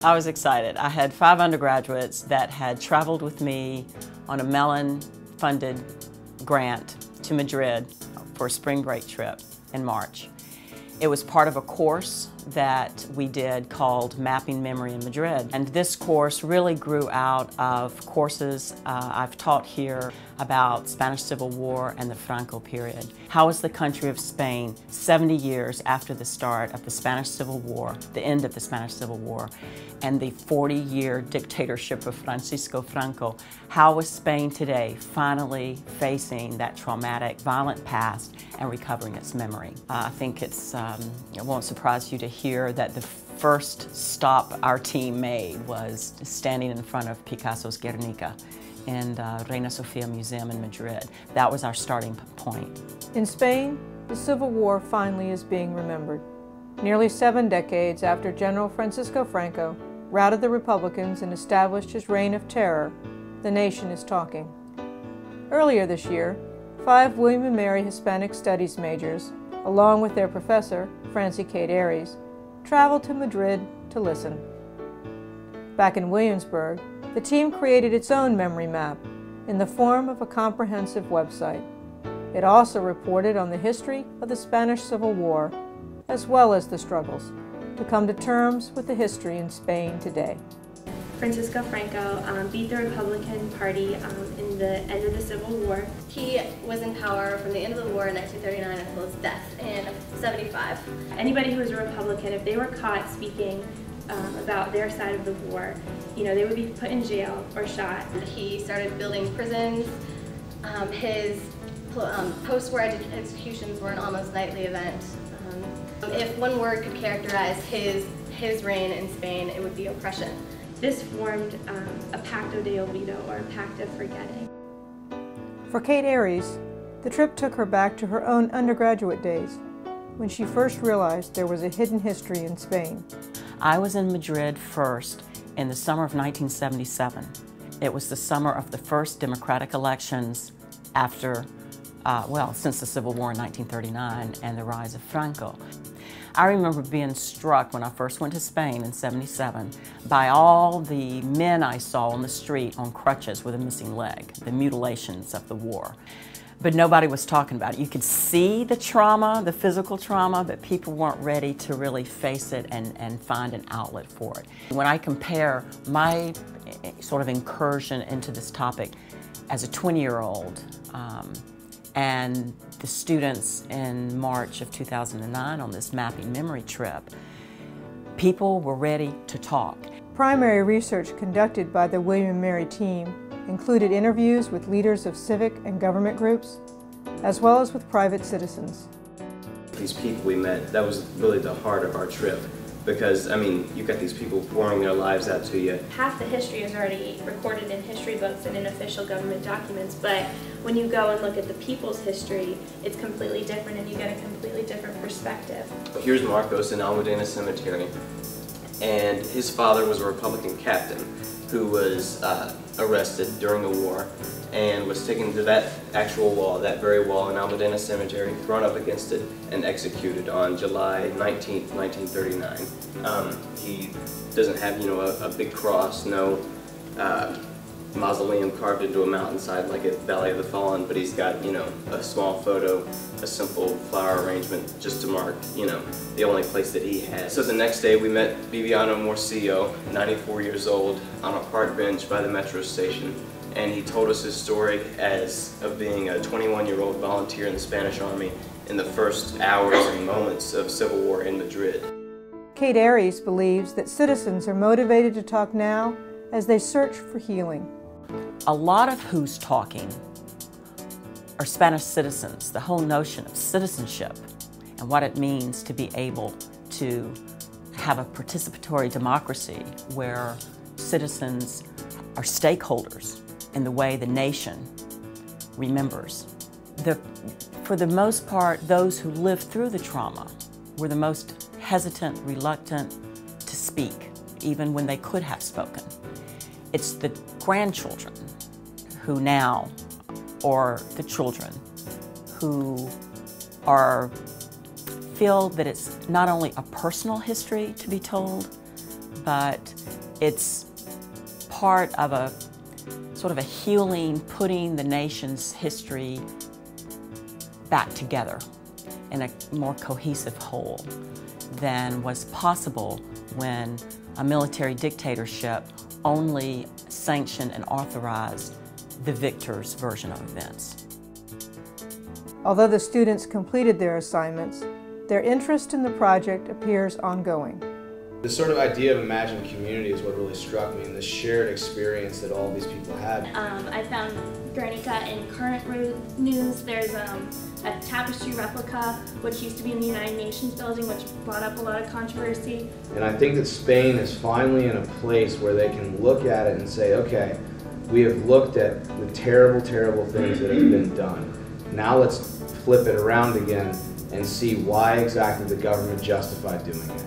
I was excited. I had 5 undergraduates that had traveled with me on a Mellon-funded grant to Madrid for a spring break trip in March. It was part of a course that we did called Mapping Memory in Madrid. And this course really grew out of courses I've taught here about Spanish Civil War and the Franco period. How is the country of Spain 70 years after the start of the Spanish Civil War, the end of the Spanish Civil War, and the 40-year dictatorship of Francisco Franco, how is Spain today finally facing that traumatic, violent past and recovering its memory? I think it won't surprise you to hear that the first stop our team made was standing in front of Picasso's Guernica in the Reina Sofia Museum in Madrid. That was our starting point. In Spain, the Civil War finally is being remembered. Nearly 7 decades after General Francisco Franco routed the Republicans and established his reign of terror, the nation is talking. Earlier this year, 5 William & Mary Hispanic Studies majors, along with their professor, Francie Kate Aries, traveled to Madrid to listen. Back in Williamsburg, the team created its own memory map in the form of a comprehensive website. It also reported on the history of the Spanish Civil War, as well as the struggles to come to terms with the history in Spain today. Francisco Franco beat the Republican Party in the end of the Civil War. He was in power from the end of the war in 1939 until his death in 1975. Anybody who was a Republican, if they were caught speaking about their side of the war, they would be put in jail or shot. He started building prisons. His post-war executions were an almost nightly event. If one word could characterize his reign in Spain, it would be oppression. This formed a pacto de olvido, or a pact of forgetting. For Kate Aries, the trip took her back to her own undergraduate days, when she first realized there was a hidden history in Spain. I was in Madrid first in the summer of 1977. It was the summer of the first democratic elections after, since the Civil War in 1939 and the rise of Franco. I remember being struck when I first went to Spain in '77 by all the men I saw on the street on crutches with a missing leg, the mutilations of the war. But nobody was talking about it. You could see the trauma, the physical trauma, but people weren't ready to really face it and find an outlet for it. When I compare my sort of incursion into this topic as a 20-year-old and the students in March of 2009 on this mapping memory trip, people were ready to talk. Primary research conducted by the William & Mary team included interviews with leaders of civic and government groups, as well as with private citizens. These people we met, that was really the heart of our trip. Because, you've got these people pouring their lives out to you. Half the history is already recorded in history books and in official government documents, but when you go and look at the people's history, it's completely different and you get a completely different perspective. Here's Marcos in Almudena Cemetery, and his father was a Republican captain who was arrested during the war and was taken to that actual wall, that very wall in Almudena Cemetery, thrown up against it, and executed on July 19th, 1939. He doesn't have, a big cross, no mausoleum carved into a mountainside like at Valley of the Fallen, but he's got, a small photo, a simple flower arrangement just to mark, the only place that he had. So the next day we met Viviano Morcillo, 94 years old, on a park bench by the metro station. And he told us his story of being a 21-year-old volunteer in the Spanish Army in the first hours and moments of civil war in Madrid. Kate Aries believes that citizens are motivated to talk now as they search for healing. A lot of who's talking are Spanish citizens, the whole notion of citizenship and what it means to be able to have a participatory democracy where citizens are stakeholders in the way the nation remembers. For the most part, those who lived through the trauma were the most hesitant, reluctant to speak, even when they could have spoken. It's the grandchildren who now, or the children, who feel that it's not only a personal history to be told, but It's part of a sort of a healing, putting the nation's history back together in a more cohesive whole than was possible when a military dictatorship only sanctioned and authorized the victor's version of events. Although the students completed their assignments, their interest in the project appears ongoing. The sort of idea of imagined community is what really struck me, and the shared experience that all these people had. I found Guernica in current news. There's a tapestry replica, which used to be in the United Nations building, which brought up a lot of controversy. And I think that Spain is finally in a place where they can look at it and say, okay, we have looked at the terrible, terrible things that have been done. Now let's flip it around again and see why exactly the government justified doing it.